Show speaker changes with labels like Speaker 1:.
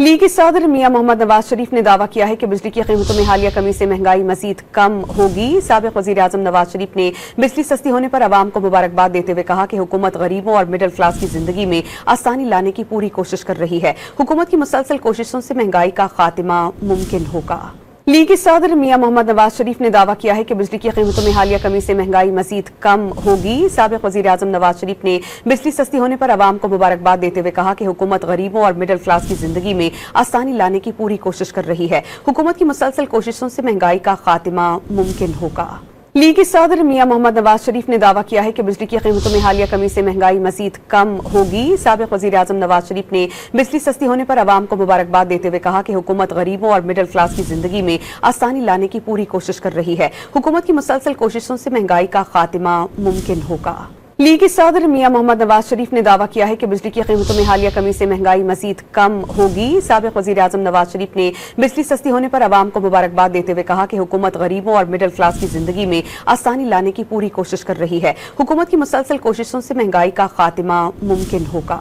Speaker 1: लीगी सदर मियां मोहम्मद नवाज शरीफ ने दावा किया है कि बिजली की कीमतों में हालिया कमी से महंगाई मजीद कम होगी। साबिक वजीर आजम नवाज शरीफ ने बिजली सस्ती होने पर आवाम को मुबारकबाद देते हुए कहा कि हुकूमत गरीबों और मिडिल क्लास की जिंदगी में आसानी लाने की पूरी कोशिश कर रही है। हुकूमत की मुसलसल कोशिशों से महंगाई का खात्मा मुमकिन होगा। लीगी सदर मियां मोहम्मद नवाज शरीफ ने दावा किया है कि बिजली की कीमतों में हालिया कमी से महंगाई मजीद कम होगी। साबिक वजीर आजम नवाज शरीफ ने बिजली सस्ती होने पर आवाम को मुबारकबाद देते हुए कहा कि हुकूमत गरीबों और मिडिल क्लास की जिंदगी में आसानी लाने की पूरी कोशिश कर रही है। हुकूमत की मुसलसल कोशिशों से महंगाई का खात्मा मुमकिन होगा। लीगी सदर मियां मोहम्मद नवाज शरीफ ने दावा किया है कि बिजली की कीमतों में हालिया कमी से महंगाई मजीद कम होगी। साबिक वजीर आजम नवाज शरीफ ने बिजली सस्ती होने पर आवाम को मुबारकबाद देते हुए कहा कि हुकूमत गरीबों और मिडिल क्लास की जिंदगी में आसानी लाने की पूरी कोशिश कर रही है। हुकूमत की मुसलसल कोशिशों से महंगाई का खात्मा मुमकिन होगा। लीगी सदर मियां मोहम्मद नवाज शरीफ ने दावा किया है कि बिजली की कीमतों में हालिया कमी से महंगाई मजीद कम होगी। साबिक वजीर आजम नवाज शरीफ ने बिजली सस्ती होने पर आवाम को मुबारकबाद देते हुए कहा कि हुकूमत गरीबों और मिडिल क्लास की जिंदगी में आसानी लाने की पूरी कोशिश कर रही है। हुकूमत की मुसलसल कोशिशों से महंगाई का खात्मा मुमकिन होगा।